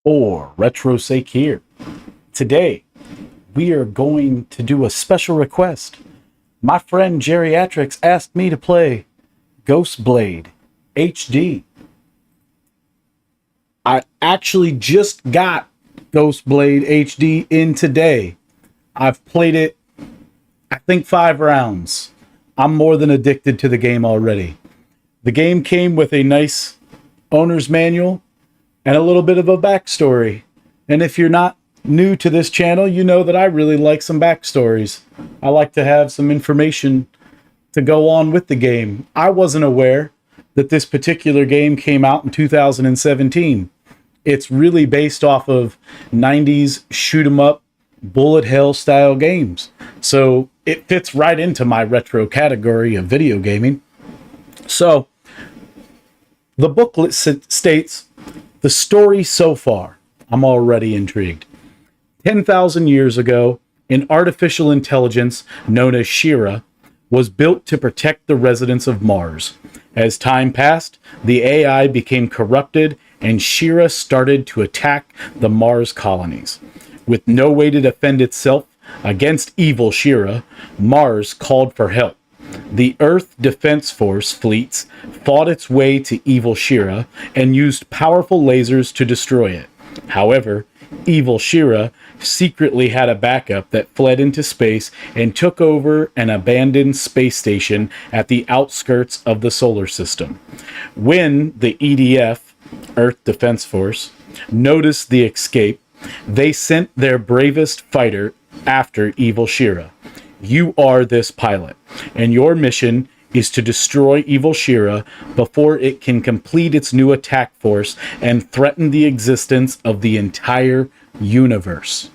or RetroSake here. Today, we are going to do a special request. My friend Geriatrix asked me to play Ghostblade HD. I actually just got Ghostblade HD in today. I've played it, I think, 5 rounds. I'm more than addicted to the game already. The game came with a nice owner's manual and a little bit of a backstory. And if you're not new to this channel, you know that I really like some backstories. I like to have some information to go on with the game. I wasn't aware that this particular game came out in 2017. It's really based off of 90s shoot 'em up bullet hell style games. So it fits right into my retro category of video gaming. So the booklet states, the story so far. I'm already intrigued. 10,000 years ago, an artificial intelligence known as Shira was built to protect the residents of Mars. As time passed, the AI became corrupted and Shira started to attack the Mars colonies. With no way to defend itself against evil Shira, Mars called for help. The Earth Defense Force fleets fought its way to evil Shira and used powerful lasers to destroy it. However, evil Shira secretly had a backup that fled into space and took over an abandoned space station at the outskirts of the solar system. When the EDF, Earth Defense Force, noticed the escape, they sent their bravest fighter after evil Shira. You are this pilot, and your mission is to destroy evil Shira before it can complete its new attack force and threaten the existence of the entire universe.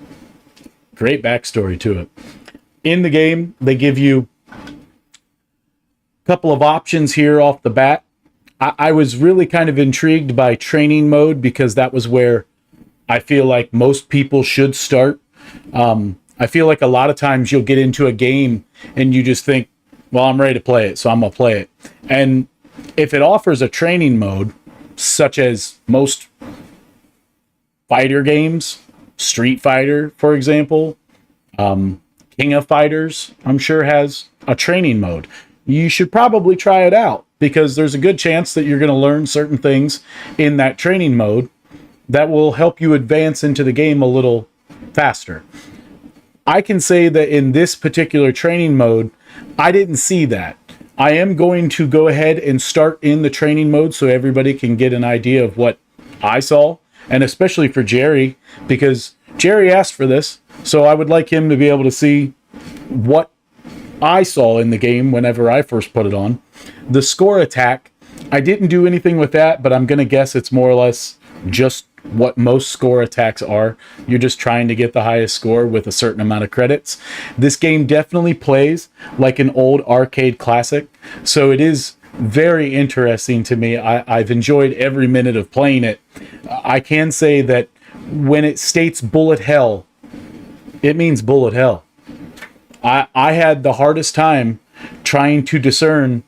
Great backstory to it. In the game, they give you a couple of options here off the bat. I was really kind of intrigued by training mode because that was where I feel like most people should start. I feel like a lot of times you'll get into a game and you just think, well, I'm ready to play it, so I'm going to play it. And if it offers a training mode, such as most fighter games, Street Fighter, for example, King of Fighters, I'm sure has a training mode. You should probably try it out because there's a good chance that you're going to learn certain things in that training mode that will help you advance into the game a little faster. I can say that in this particular training mode, I didn't see that. I am going to go ahead and start in the training mode so everybody can get an idea of what I saw, and especially for Jerry, because Jerry asked for this, so I would like him to be able to see what I saw in the game whenever I first put it on. The score attack, I didn't do anything with that, but I'm going to guess it's more or less just what most score attacks are. You're just trying to get the highest score with a certain amount of credits. This game definitely plays like an old arcade classic, so it is very interesting to me. I've enjoyed every minute of playing it. I can say that when it states bullet hell, it means bullet hell. I had the hardest time trying to discern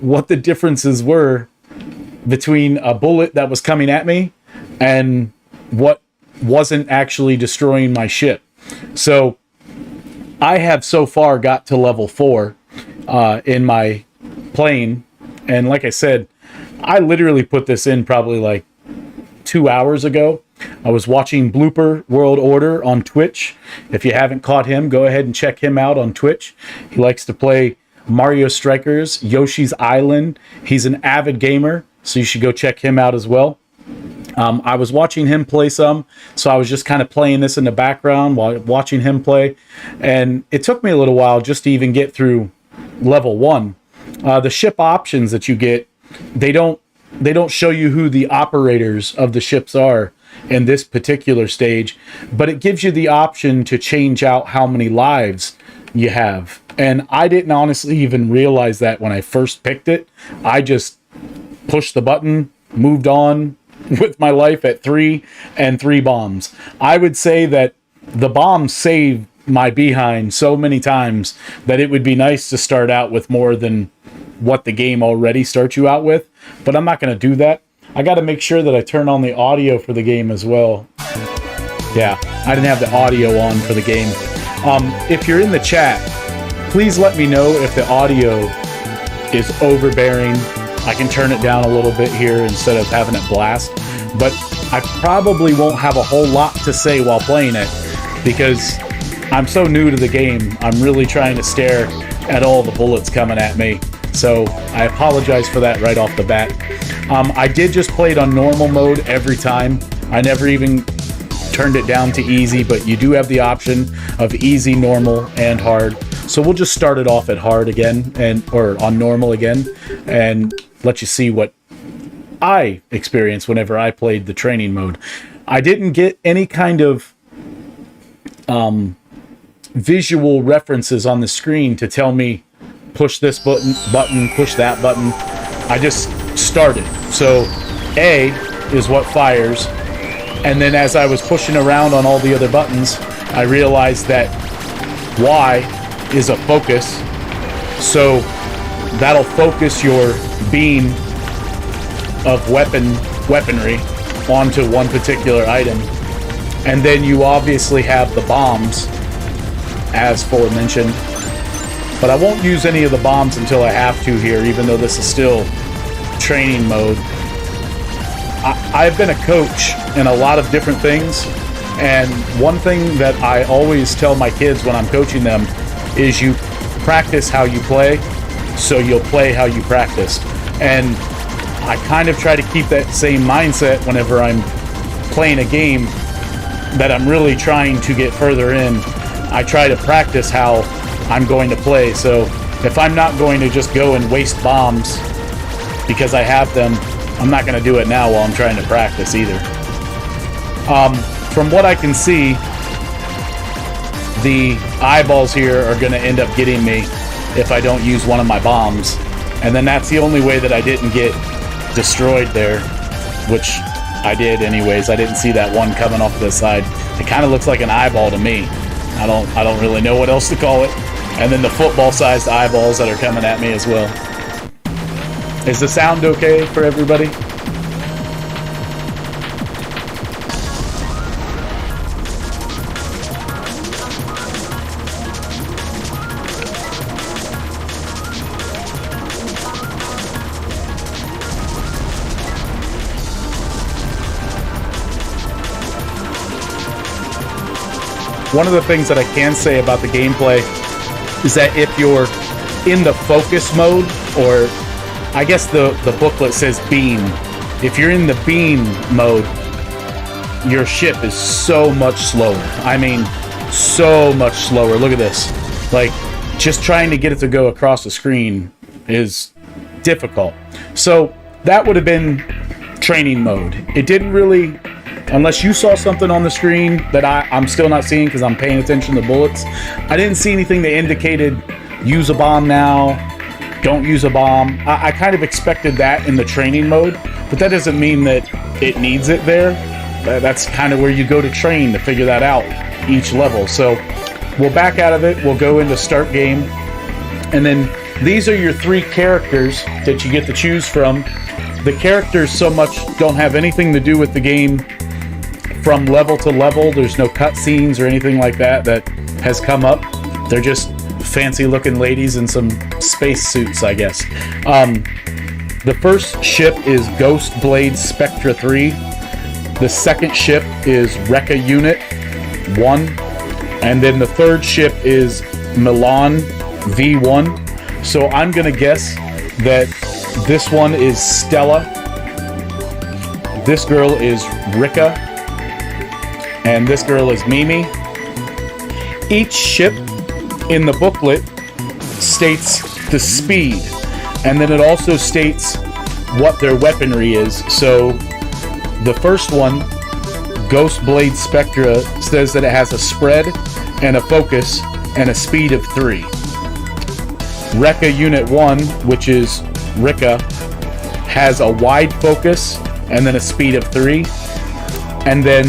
what the differences were between a bullet that was coming at me and what wasn't actually destroying my ship. So I have so far got to level 4 in my plane. And like I said, I literally put this in probably like 2 hours ago. I was watching Blooper World Order on Twitch. If you haven't caught him, go ahead and check him out on Twitch. He likes to play Mario Strikers, Yoshi's Island. He's an avid gamer, so you should go check him out as well. I was watching him play some, so I was just kind of playing this in the background while watching him play. And it took me a little while just to even get through level 1. The ship options that you get, they don't show you who the operators of the ships are in this particular stage, but it gives you the option to change out how many lives you have. And I didn't honestly even realize that when I first picked it. I just pushed the button, moved on with my life at 3 and 3 bombs. I would say that the bombs saved my behind so many times that it would be nice to start out with more than what the game already starts you out with, but I'm not going to do that. I got to make sure that I turn on the audio for the game as well. Yeah, I didn't have the audio on for the game. If you're in the chat, please let me know if the audio is overbearing. I can turn it down a little bit here instead of having it blast. But I probably won't have a whole lot to say while playing it because I'm so new to the game. I'm really trying to stare at all the bullets coming at me. So I apologize for that right off the bat. I did just play it on normal mode every time. I never even turned it down to easy, but you do have the option of easy, normal, and hard. So we'll just start it off at hard again, or on normal again, and let you see what I experienced whenever I played the training mode. I didn't get any kind of visual references on the screen to tell me push this button, push that button. I just started. So A is what fires. And then as I was pushing around on all the other buttons, I realized that Y is a focus. So that'll focus your beam of weaponry onto one particular item. And then you obviously have the bombs, as aforementioned. But I won't use any of the bombs until I have to here, even though this is still training mode. I've been a coach in a lot of different things, and one thing that I always tell my kids when I'm coaching them is you practice how you play, so you'll play how you practice. And I kind of try to keep that same mindset whenever I'm playing a game that I'm really trying to get further in. I try to practice how I'm going to play. So if I'm not going to just go and waste bombs because I have them, I'm not going to do it now while I'm trying to practice either. From what I can see, the eyeballs here are going to end up getting me if I don't use one of my bombs. And then that's the only way that I didn't get destroyed there, which I did anyways. I didn't see that one coming off the side. It kind of looks like an eyeball to me. I don't really know what else to call it. And then the football-sized eyeballs that are coming at me as well. Is the sound okay for everybody? One of the things that I can say about the gameplay is that if you're in the focus mode, or I guess the booklet says beam. If you're in the beam mode, your ship is so much slower. I mean, so much slower. Look at this. Like, just trying to get it to go across the screen is difficult. So that would have been training mode. It didn't really, unless you saw something on the screen that I'm still not seeing because I'm paying attention to the bullets, I didn't see anything that indicated use a bomb now, don't use a bomb. I kind of expected that in the training mode, but that doesn't mean that it needs it there. That's kind of where you go to train to figure that out each level. So we'll back out of it. We'll go into start game. And then these are your three characters that you get to choose from. The characters so much don't have anything to do with the game from level to level. There's no cutscenes or anything like that has come up. They're just fancy looking ladies in some space suits, I guess. The first ship is Ghost Blade Spectra 3. The second ship is Rekka Unit 1. And then the third ship is Milan V1. So I'm going to guess that this one is Stella. This girl is Rika. And this girl is Mimi. Each ship in the booklet states the speed, and then it also states what their weaponry is. So the first one, Ghost Blade Spectra, says that it has a spread and a focus and a speed of 3. Rekka Unit 1, which is Rika, has a wide focus and then a speed of 3. And then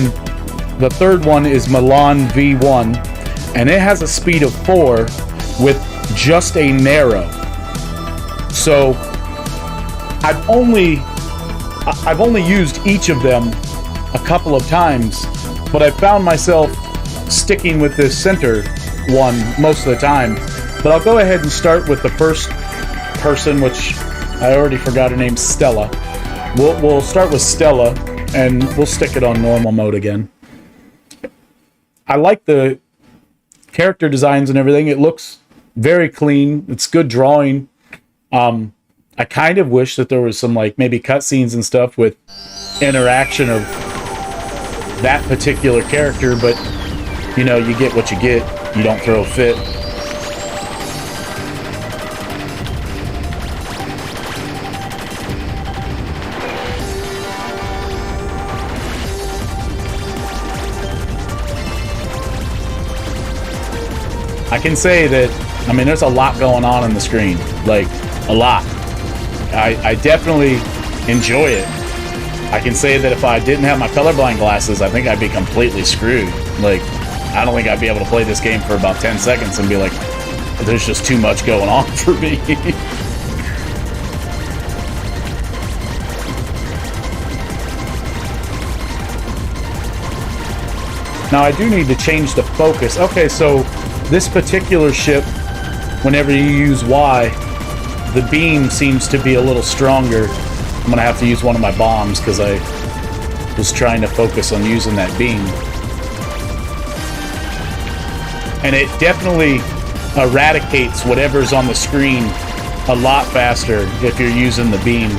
the third one is Milan V1, and it has a speed of 4 with just a narrow. So I've only used each of them a couple of times, but I found myself sticking with this center one most of the time. But I'll go ahead and start with the first person, which I already forgot her name, Stella. We'll start with Stella, and we'll stick it on normal mode again. I like the character designs and everything. It looks very clean. It's good drawing. I kind of wish that there was some, like, maybe cutscenes and stuff with interaction of that particular character, but, you know, you get what you get. You don't throw a fit. I can say that, I mean, there's a lot going on the screen. Like, a lot. I definitely enjoy it. I can say that if I didn't have my colorblind glasses, I think I'd be completely screwed. Like, I don't think I'd be able to play this game for about 10 seconds and be like, there's just too much going on for me. Now, I do need to change the focus. Okay, so this particular ship, whenever you use Y, the beam seems to be a little stronger. I'm gonna have to use one of my bombs because I was trying to focus on using that beam. And it definitely eradicates whatever's on the screen a lot faster if you're using the beam.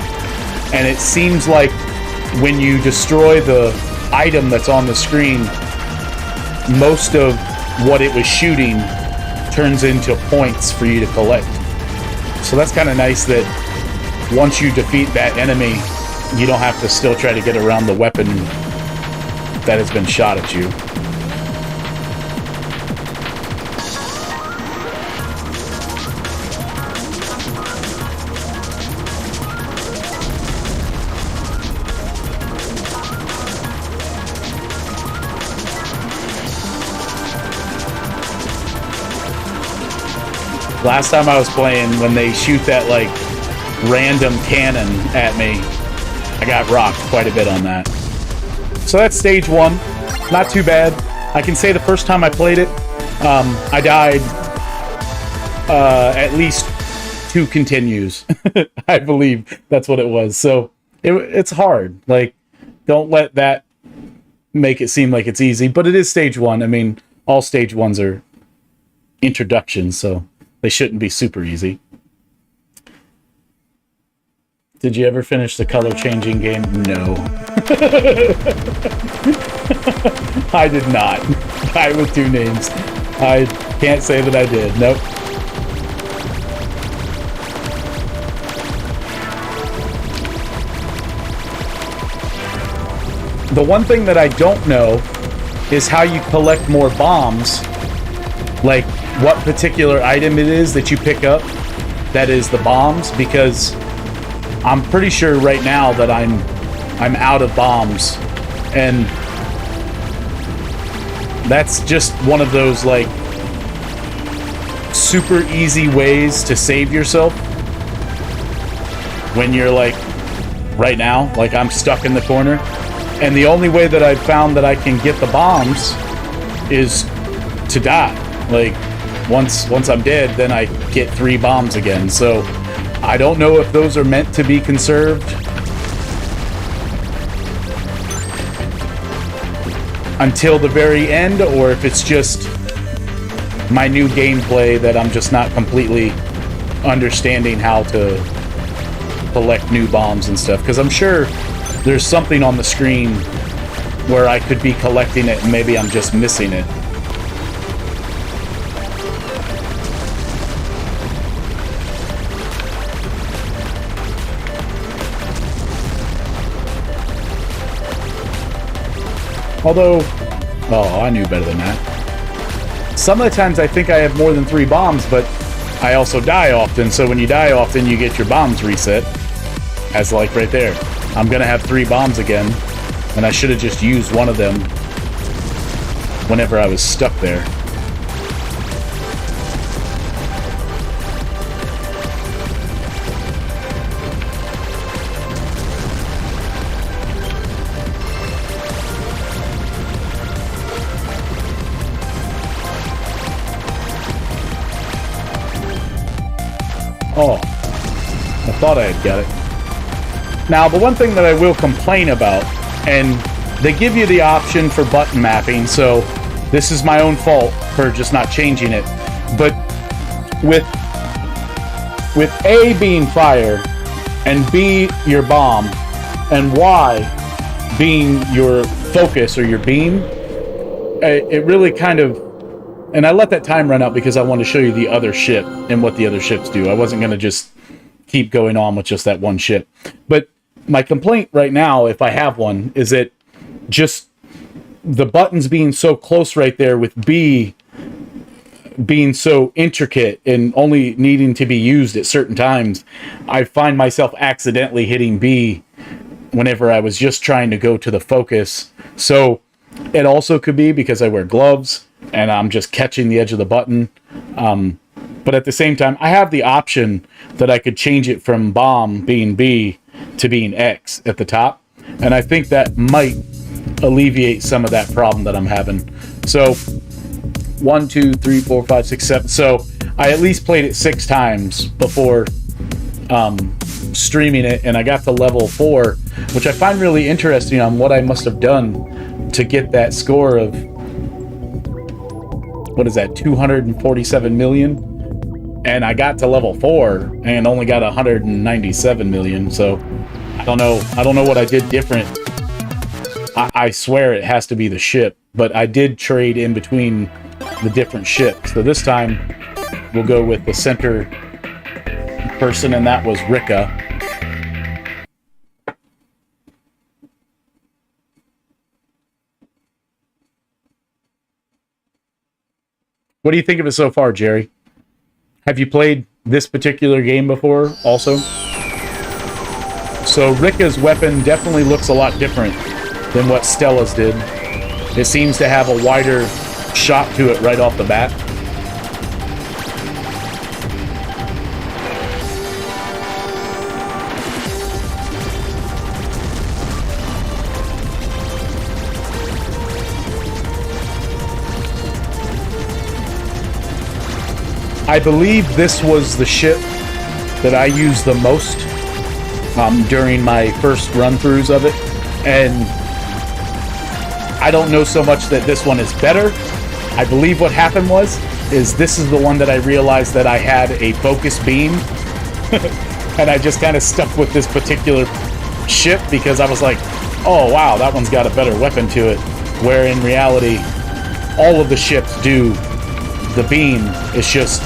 And it seems like when you destroy the item that's on the screen, most of what it was shooting turns into points for you to collect. So that's kind of nice that once you defeat that enemy, you don't have to still try to get around the weapon that has been shot at you. Last time I was playing, when they shoot that, like, random cannon at me, I got rocked quite a bit on that. So that's stage one. Not too bad. I can say the first time I played it, I died at least 2 continues. I believe that's what it was. So it's hard. Like, don't let that make it seem like it's easy. But it is stage one. I mean, all stage ones are introductions, so they shouldn't be super easy. Did you ever finish the color changing game? No. I did not. Guy with 2 names. I can't say that I did. Nope. The one thing that I don't know is how you collect more bombs. Like, what particular item it is that you pick up that is the bombs, because I'm pretty sure right now that I'm out of bombs, and that's just one of those, like, super easy ways to save yourself when you're, like, right now, like, I'm stuck in the corner, and the only way that I've found that I can get the bombs is to die. Like, once I'm dead, then I get 3 bombs again. So I don't know if those are meant to be conserved until the very end, or if it's just my new gameplay that I'm just not completely understanding how to collect new bombs and stuff. Because I'm sure there's something on the screen where I could be collecting it and maybe I'm just missing it. Although, oh, I knew better than that. Some of the times I think I have more than 3 bombs, but I also die often, so when you die often, you get your bombs reset. As, like, right there. I'm gonna have 3 bombs again, and I should have just used one of them whenever I was stuck there. Oh, I thought I had got it. Now, the one thing that I will complain about, and they give you the option for button mapping, so this is my own fault for just not changing it. But with A being fire, and B your bomb, and Y being your focus or your beam, it really kind of... And I let that time run out because I wanted to show you the other ship and what the other ships do. I wasn't going to just keep going on with just that one ship. But my complaint right now, if I have one, is that just the buttons being so close right there with B being so intricate and only needing to be used at certain times, I find myself accidentally hitting B whenever I was just trying to go to the focus. So it also could be because I wear gloves and I'm just catching the edge of the button. But at the same time, I have the option that I could change it from bomb being B to being X at the top. And I think that might alleviate some of that problem that I'm having. So 1, 2, 3, 4, 5, 6, 7. So I at least played it 6 times before streaming it, and I got to level 4, which I find really interesting on what I must have done to get that score of, what is that, 247 million? And I got to level 4 and only got 197 million. So I don't know what I did different. I swear it has to be the ship, but I did trade in between the different ships. So this time we'll go with the center person, and that was Rika. What do you think of it so far, Jerry? Have you played this particular game before also? So Rika's weapon definitely looks a lot different than what Stella's did. It seems to have a wider shot to it right off the bat. I believe this was the ship that I used the most during my first run-throughs of it, and I don't know so much that this one is better. I believe what happened is this is the one that I realized that I had a focus beam, and I just kind of stuck with this particular ship because I was like, oh wow, that one's got a better weapon to it, where in reality all of the ships do the beam. It's just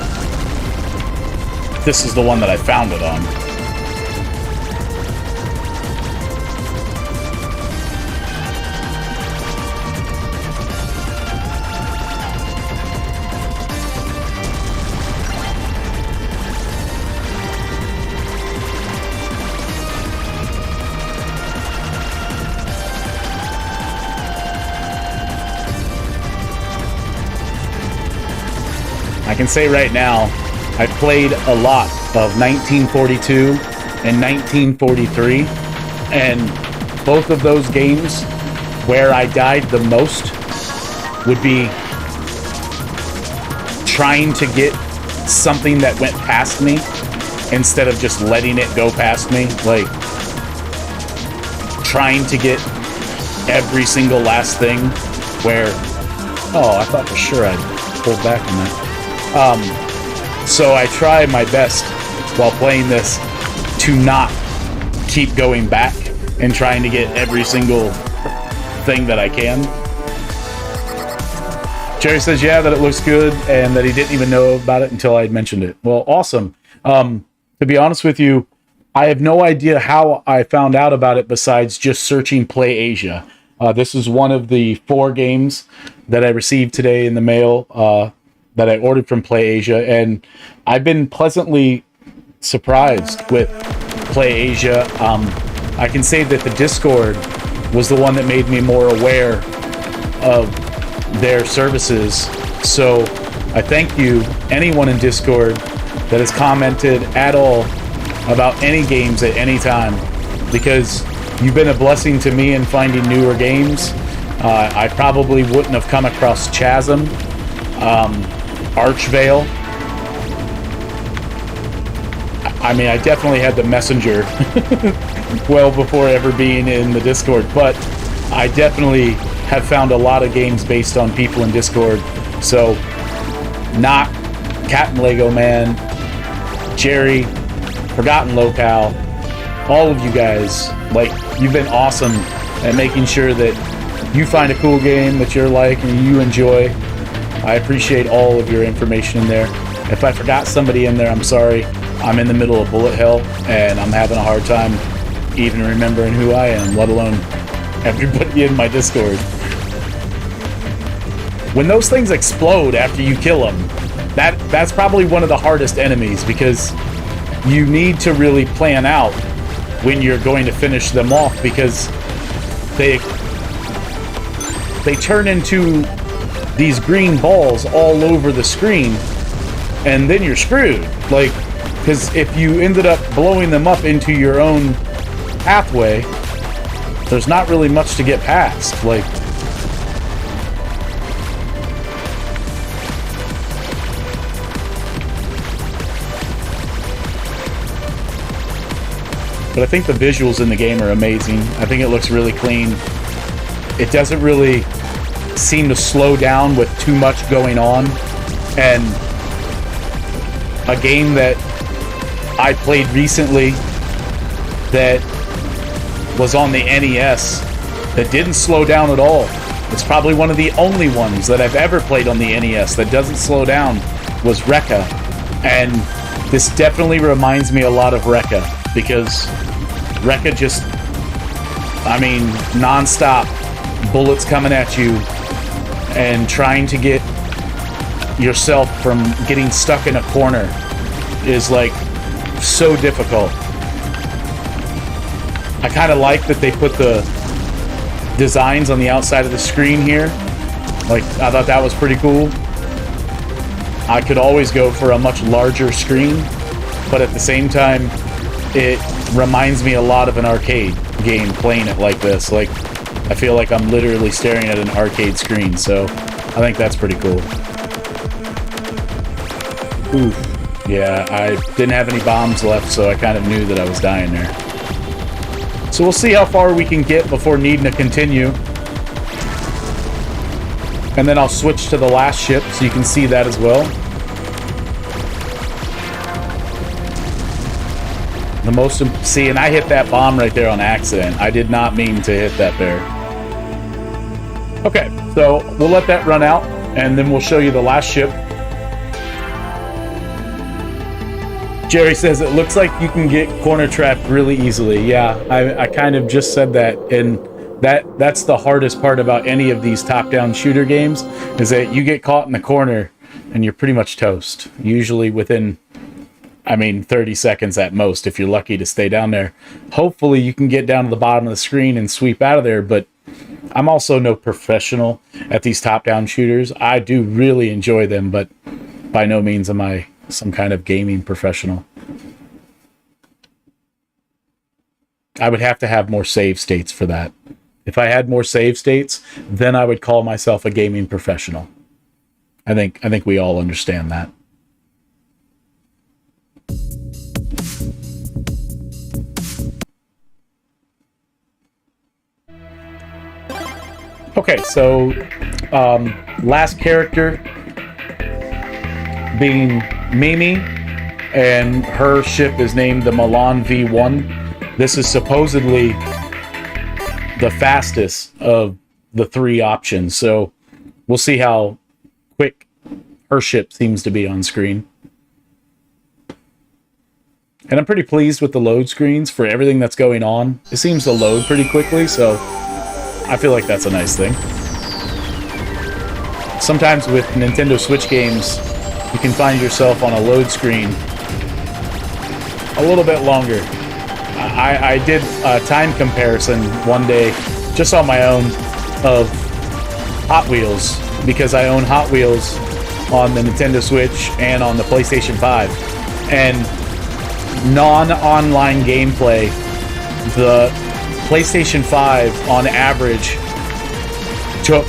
this is the one that I found it on. I can say right now, I played a lot of 1942 and 1943, and both of those games where I died the most would be trying to get something that went past me instead of just letting it go past me. Like, trying to get every single last thing where, oh, I thought for sure I'd pulled back on that. So I try my best while playing this to not keep going back and trying to get every single thing that I can. Jerry says, yeah, that it looks good and that he didn't even know about it until I had mentioned it. Well, awesome. To be honest with you, I have no idea how I found out about it besides just searching Play Asia. This is one of the 4 games that I received today in the mail that I ordered from Play Asia, and I've been pleasantly surprised with Play Asia. I can say that the Discord was the one that made me more aware of their services. So I thank you, anyone in Discord that has commented at all about any games at any time, because you've been a blessing to me in finding newer games. I probably wouldn't have come across Chasm, Archvale. I mean, I definitely had the messenger well before ever being in the Discord, but I definitely have found a lot of games based on people in Discord. So, not Cat and Lego Man, Jerry, Forgotten Locale, all of you guys, like, you've been awesome at making sure that you find a cool game that you're like and you enjoy. I appreciate all of your information in there. If I forgot somebody in there, I'm sorry. I'm in the middle of bullet hell, and I'm having a hard time even remembering who I am, let alone everybody in my Discord. When those things explode after you kill them, that's probably one of the hardest enemies, because you need to really plan out when you're going to finish them off, because they turn into these green balls all over the screen, and then you're screwed. Like, because if you ended up blowing them up into your own pathway, there's not really much to get past. Like, but I think the visuals in the game are amazing. I think it looks really clean. It doesn't really seem to slow down with too much going on. And a game that I played recently that was on the NES that didn't slow down at all. It's probably one of the only ones that I've ever played on the NES that doesn't slow down, was Rekka. And this definitely reminds me a lot of Rekka, because Rekka just, I mean, non-stop bullets coming at you and trying to get yourself from getting stuck in a corner is like so difficult. I kind of like that they put the designs on the outside of the screen here. Like, I thought that was pretty cool. I could always go for a much larger screen, but at the same time, it reminds me a lot of an arcade game playing it like this. Like, I feel like I'm literally staring at an arcade screen, so I think that's pretty cool. Oof. Yeah, I didn't have any bombs left, so I kind of knew that I was dying there. So we'll see how far we can get before needing to continue. And then I'll switch to the last ship so you can see that as well. See, and I hit that bomb right there on accident. I did not mean to hit that there. Okay, so we'll let that run out, and then we'll show you the last ship. Jerry says it looks like you can get corner trapped really easily. Yeah, I kind of just said that, and that's the hardest part about any of these top-down shooter games, is that you get caught in the corner and you're pretty much toast. Usually within, I mean, 30 seconds at most, if you're lucky to stay down there. Hopefully you can get down to the bottom of the screen and sweep out of there, but I'm also no professional at these top-down shooters. I do really enjoy them, but by no means am I some kind of gaming professional. I would have to have more save states for that. If I had more save states, then I would call myself a gaming professional. I think we all understand that. Okay, so last character being Mimi, and her ship is named the Milan V1. This is supposedly the fastest of the three options, so we'll see how quick her ship seems to be on screen. And I'm pretty pleased with the load screens for everything that's going on. It seems to load pretty quickly, so I feel like that's a nice thing. Sometimes with Nintendo Switch games, you can find yourself on a load screen a little bit longer. I did a time comparison one day, just on my own, of Hot Wheels, because I own Hot Wheels on the Nintendo Switch and on the PlayStation 5. And non-online gameplay, the PlayStation 5 on average took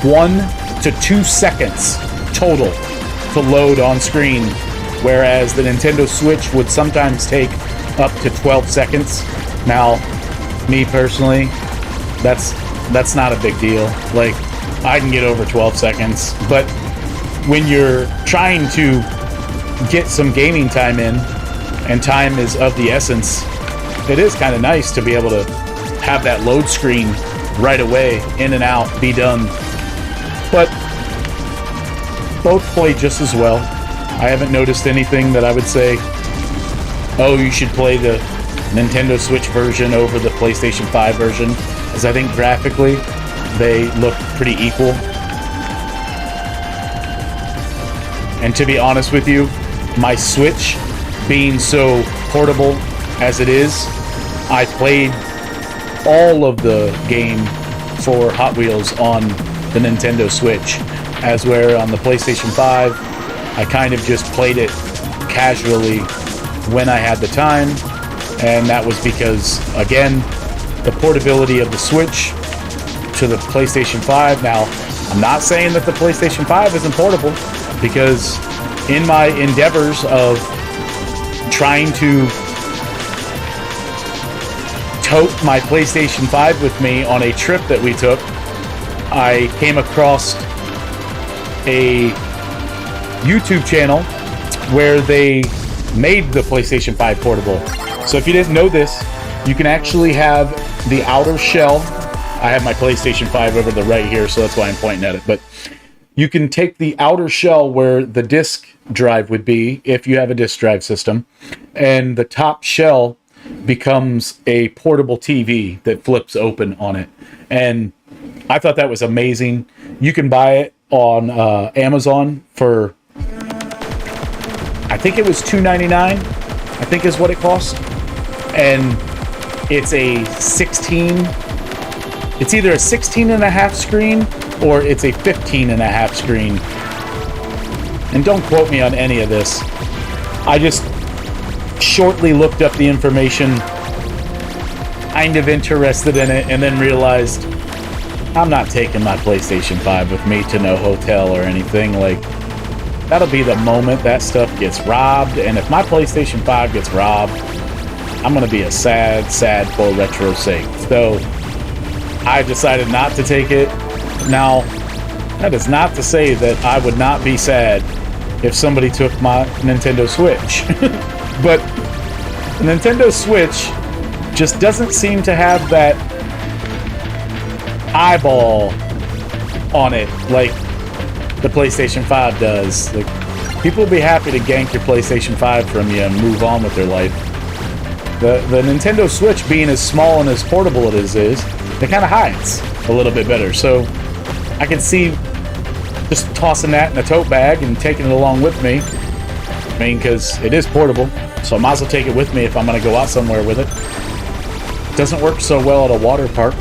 1 to 2 seconds total to load on screen whereas the Nintendo Switch would sometimes take up to 12 seconds. Now, me personally, that's not a big deal. Like, I can get over 12 seconds, but when you're trying to get some gaming time in, and time is of the essence, it is kind of nice to be able to have that load screen right away, in and out, be done. But both play just as well. I haven't noticed anything that I would say, oh, you should play the Nintendo Switch version over the PlayStation 5 version, because I think graphically they look pretty equal. And to be honest with you, my Switch being so portable as it is, I played all of the game for Hot Wheels on the Nintendo Switch, as where on the PlayStation 5, I kind of just played it casually when I had the time, and that was because, again, the portability of the Switch to the PlayStation 5. Now, I'm not saying that the PlayStation 5 isn't portable, because in my endeavors of trying to tote my PlayStation 5 with me on a trip that we took, I came across a YouTube channel where they made the PlayStation 5 portable. So if you didn't know this, you can actually have the outer shell. I have my PlayStation 5 over the right here, so that's why I'm pointing at it. But you can take the outer shell where the disk drive would be, if you have a disk drive system, and the top shell becomes a portable TV that flips open on it. And I thought that was amazing. You can buy it on Amazon for, I think it was $2.99, I think is what it cost. And it's a 16, it's either a 16 and a half screen or it's a 15 and a half screen. And don't quote me on any of this. I just shortly looked up the information, kind of interested in it, and then realized I'm not taking my PlayStation 5 with me to no hotel or anything. Like, that'll be the moment that stuff gets robbed, and if my PlayStation 5 gets robbed, I'm gonna be a sad, sad for retro's sake. So I decided not to take it. Now, that is not to say that I would not be sad if somebody took my Nintendo Switch. But the Nintendo Switch just doesn't seem to have that eyeball on it like the PlayStation 5 does. Like, people will be happy to gank your PlayStation 5 from you and move on with their life. The Nintendo Switch, being as small and as portable it is it kind of hides a little bit better. So I can see just tossing that in a tote bag and taking it along with me. I mean, because it is portable, so I might as well take it with me if I'm going to go out somewhere with it. It doesn't work so well at a water park.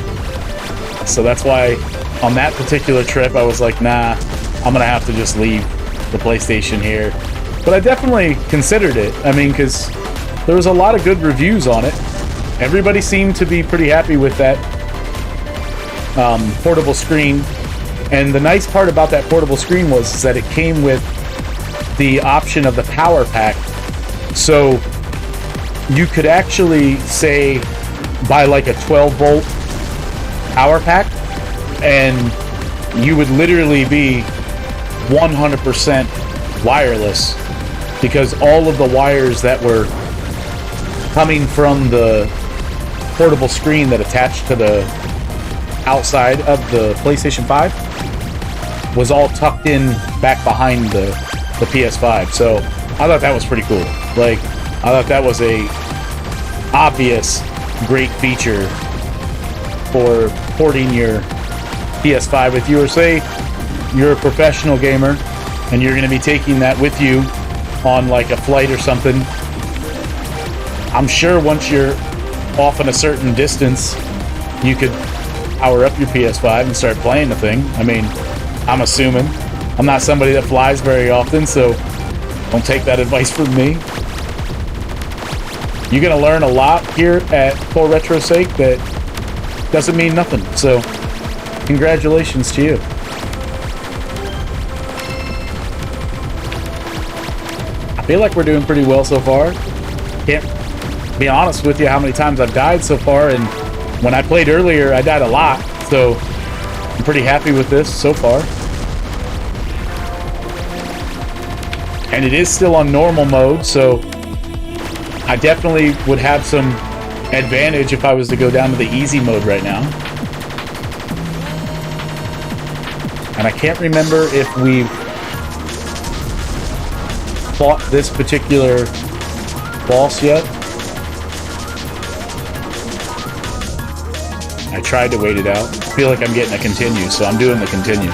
So that's why on that particular trip, I was like, nah, I'm going to have to just leave the PlayStation here. But I definitely considered it. I mean, because there was a lot of good reviews on it. Everybody seemed to be pretty happy with that portable screen. And the nice part about that portable screen was that it came with the option of the power pack. So you could actually, say, buy like a 12-volt power pack, and you would literally be 100% wireless, because all of the wires that were coming from the portable screen that attached to the outside of the PlayStation 5 was all tucked in back behind the PS5. So I thought that was pretty cool. Like, I thought that was a obvious great feature for porting your PS5 with you. Or say you're a professional gamer and you're going to be taking that with you on like a flight or something. I'm sure once you're off in a certain distance, you could power up your PS5 and start playing the thing. I mean, I'm assuming. I'm not somebody that flies very often, so don't take that advice from me. You're going to learn a lot here at For Retro's Sake that doesn't mean nothing. So, congratulations to you. I feel like we're doing pretty well so far. Can't be honest with you how many times I've died so far, and when I played earlier, I died a lot, so I'm pretty happy with this so far. And it is still on normal mode, so I definitely would have some advantage if I was to go down to the easy mode right now. And I can't remember if we've fought this particular boss yet. I tried to wait it out. I feel like I'm getting a continue, so I'm doing the continue.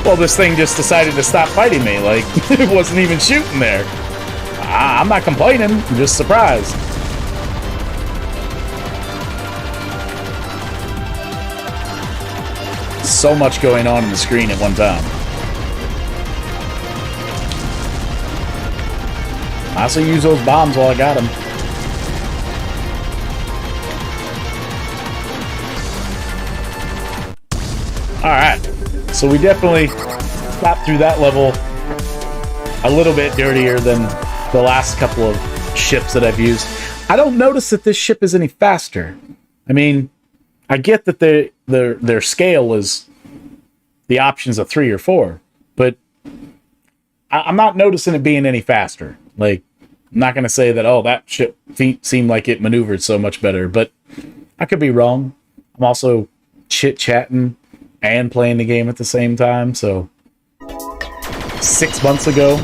Well, this thing just decided to stop fighting me, like, it wasn't even shooting there. I'm not complaining, I'm just surprised. So much going on the screen at one time. I also use those bombs while I got them. Alright, so we definitely got through that level a little bit dirtier than the last couple of ships that I've used. I don't notice that this ship is any faster. I mean, I get that their scale is the options of 3 or 4, but I'm not noticing it being any faster. Like, I'm not going to say that, oh, that ship seemed like it maneuvered so much better, but I could be wrong. I'm also chit-chatting and playing the game at the same time, so 6 months ago,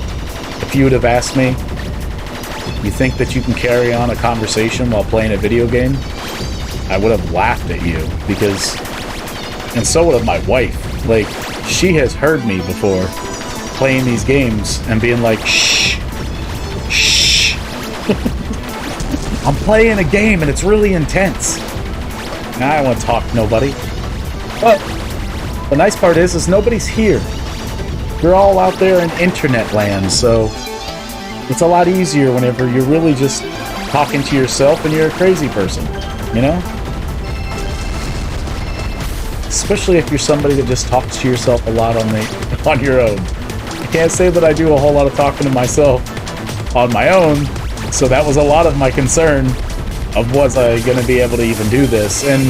if you would have asked me, you think that you can carry on a conversation while playing a video game? I would have laughed at you, because, and so would have my wife. Like, she has heard me before playing these games and being like, shh, shh. I'm playing a game and it's really intense. Now I don't want to talk to nobody. But the nice part is nobody's here. You're all out there in internet land, so it's a lot easier whenever you're really just talking to yourself and you're a crazy person, you know? Especially if you're somebody that just talks to yourself a lot on your own. I can't say that I do a whole lot of talking to myself on my own, so that was a lot of my concern of was I going to be able to even do this. And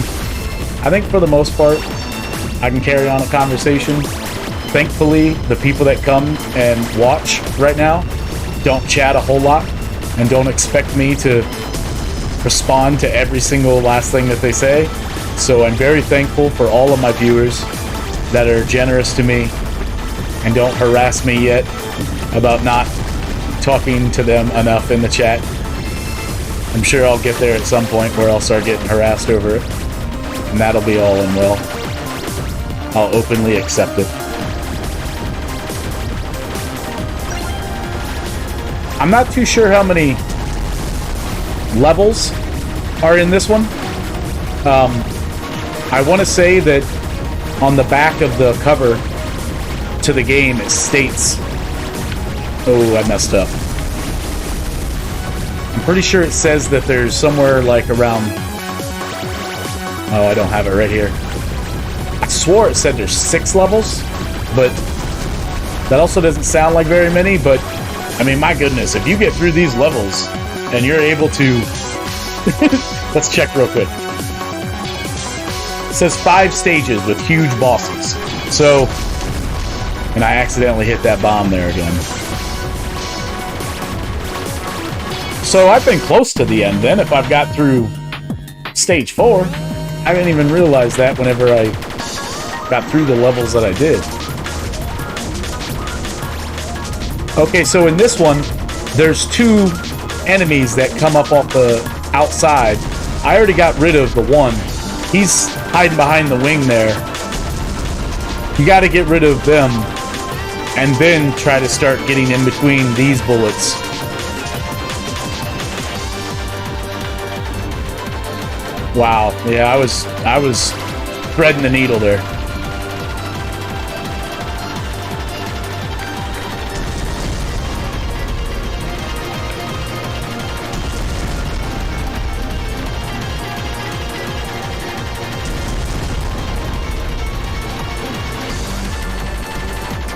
I think for the most part, I can carry on a conversation. Thankfully, the people that come and watch right now don't chat a whole lot and don't expect me to respond to every single last thing that they say. So I'm very thankful for all of my viewers that are generous to me and don't harass me yet about not talking to them enough in the chat. I'm sure I'll get there at some point where I'll start getting harassed over it, and that'll be all in well. I'll openly accept it. I'm not too sure how many levels are in this one. I want to say that on the back of the cover to the game it states... Oh, I messed up. I'm pretty sure it says that there's somewhere like around... Oh, I don't have it right here. I swore it said there's 6 levels, but that also doesn't sound like very many, but I mean, my goodness, if you get through these levels and you're able to... Let's check real quick. It says 5 stages with huge bosses. So, and I accidentally hit that bomb there again. So I've been close to the end then if I've got through stage 4. I didn't even realize that whenever I got through the levels that I did. Okay, so in this one, there's 2 enemies that come up off the outside. I already got rid of the one. He's hiding behind the wing there. You got to get rid of them and then try to start getting in between these bullets. Wow, yeah, I was threading the needle there.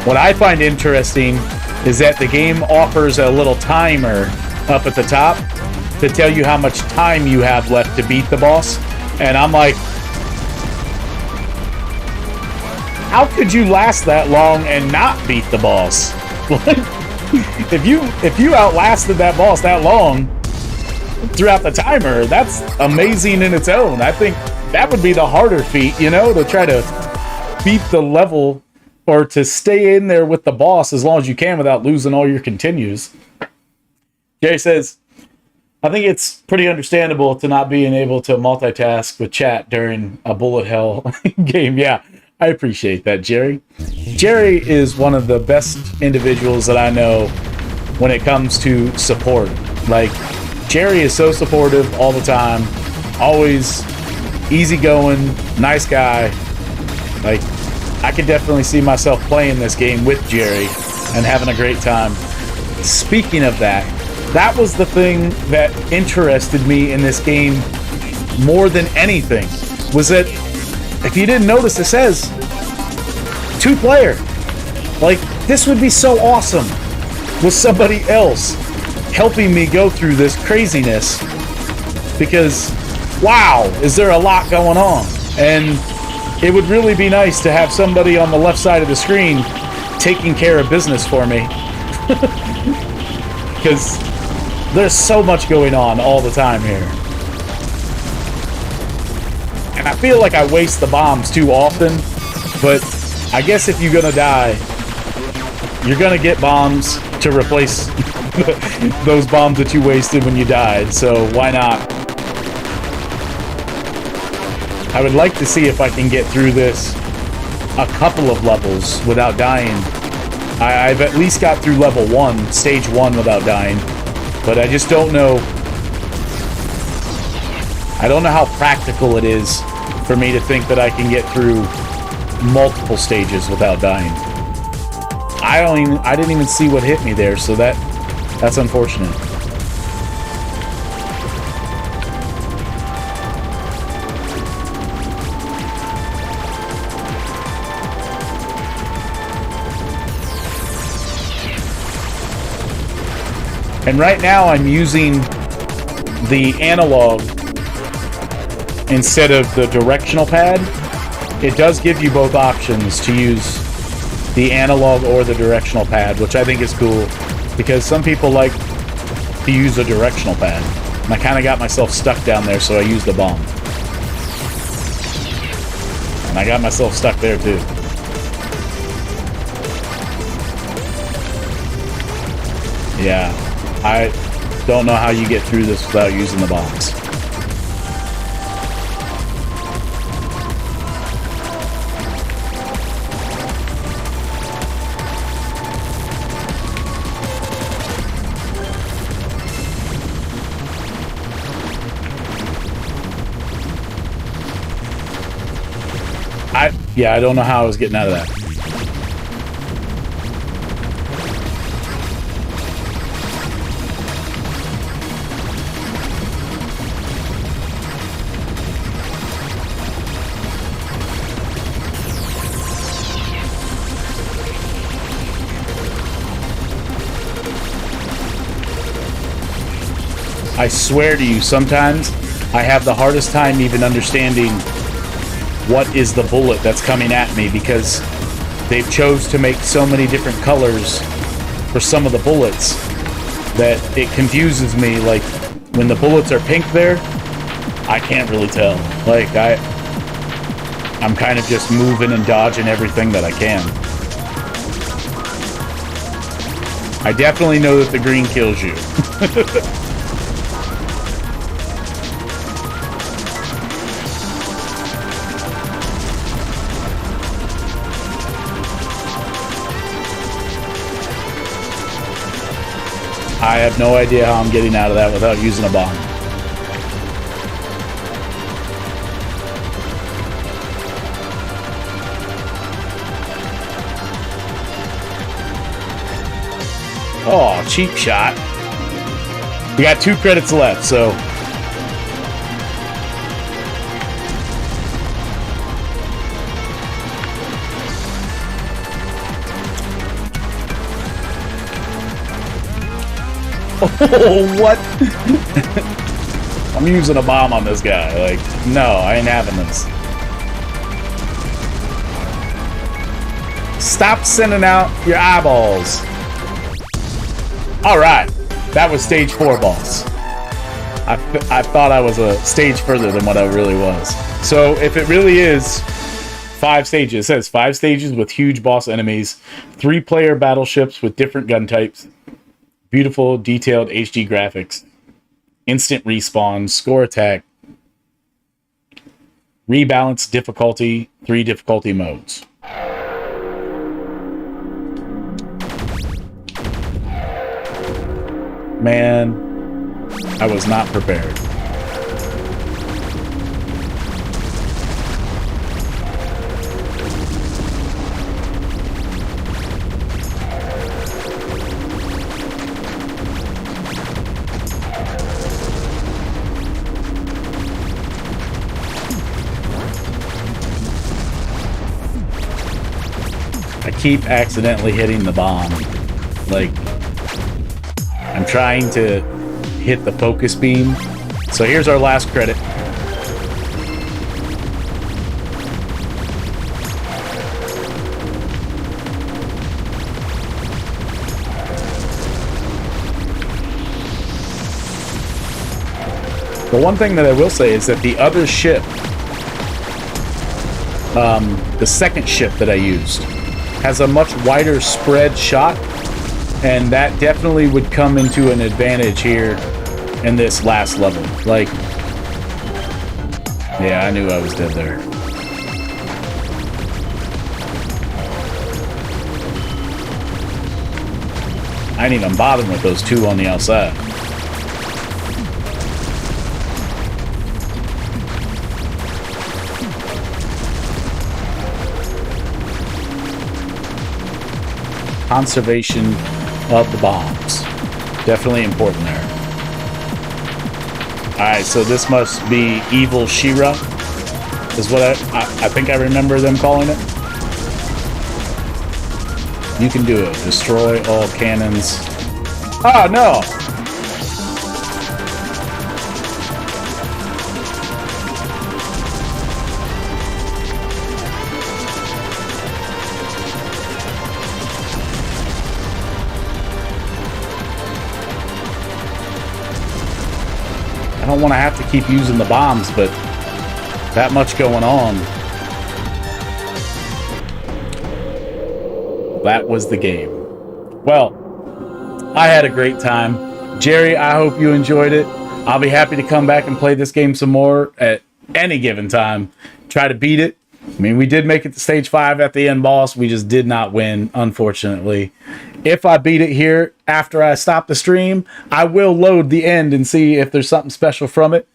What I find interesting is that the game offers a little timer up at the top to tell you how much time you have left to beat the boss. And I'm like, how could you last that long and not beat the boss? if you outlasted that boss that long throughout the timer, that's amazing in its own. I think that would be the harder feat, you know, to try to beat the level or to stay in there with the boss as long as you can without losing all your continues. Jerry says, I think it's pretty understandable to not being able to multitask with chat during a bullet hell game. Yeah, I appreciate that, Jerry. Jerry is one of the best individuals that I know when it comes to support. Like, Jerry is so supportive all the time, always easygoing, nice guy. Like, I could definitely see myself playing this game with Jerry and having a great time. Speaking of that, that was the thing that interested me in this game more than anything, was that, if you didn't notice, it says 2-player. Like, this would be so awesome with somebody else helping me go through this craziness, because, wow, is there a lot going on. And it would really be nice to have somebody on the left side of the screen taking care of business for me. Because there's so much going on all the time here. And I feel like I waste the bombs too often, but I guess if you're gonna die, you're gonna get bombs to replace those bombs that you wasted when you died, so why not? I would like to see if I can get through this a couple of levels without dying. I've at least got through level 1, stage 1 without dying, but I just don't know. I don't know how practical it is for me to think that I can get through multiple stages without dying. I didn't even see what hit me there, so that's unfortunate. And right now I'm using the analog instead of the directional pad. It does give you both options to use the analog or the directional pad, which I think is cool, because some people like to use a directional pad. And I kind of got myself stuck down there, so I used the bomb. And I got myself stuck there too. Yeah. I don't know how you get through this without using the bombs. I don't know how I was getting out of that. I swear to you, sometimes I have the hardest time even understanding what is the bullet that's coming at me, because they've chose to make so many different colors for some of the bullets that it confuses me. Like, when the bullets are pink there, I can't really tell. Like, I'm kind of just moving and dodging everything that I can. I definitely know that the green kills you. I have no idea how I'm getting out of that without using a bomb. Oh, cheap shot. We got 2 credits left, so... Oh, what? I'm using a bomb on this guy. Like, no, I ain't having this. Stop sending out your eyeballs. All right. That was stage 4, boss. I thought I was a stage further than what I really was. So if it really is 5 stages, it says 5 stages with huge boss enemies, 3-player battleships with different gun types, beautiful, detailed HD graphics, instant respawn, score attack, rebalance difficulty, 3 difficulty modes. Man, I was not prepared. I keep accidentally hitting the bomb. Like, I'm trying to hit the focus beam. So here's our last credit. The one thing that I will say is that the other ship, the second ship that I used, has a much wider spread shot, and that definitely would come into an advantage here in this last level. Like, yeah, I knew I was dead there. I ain't even bothering with those 2 on the outside. Conservation of the bombs. Definitely important there. Alright, so this must be Evil She-Ra, is what I think I remember them calling it. You can do it. Destroy all cannons. Oh, no! I don't want to have to keep using the bombs, but that much going on. That was the game. Well, I had a great time. Jerry, I hope you enjoyed it. I'll be happy to come back and play this game some more at any given time. Try to beat it. I mean, we did make it to stage 5 at the end boss. We just did not win, unfortunately. If I beat it here after I stop the stream, I will load the end and see if there's something special from it.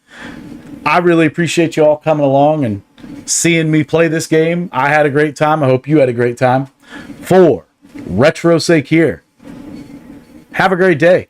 I really appreciate you all coming along and seeing me play this game. I had a great time. I hope you had a great time. For RetroSake here. Have a great day.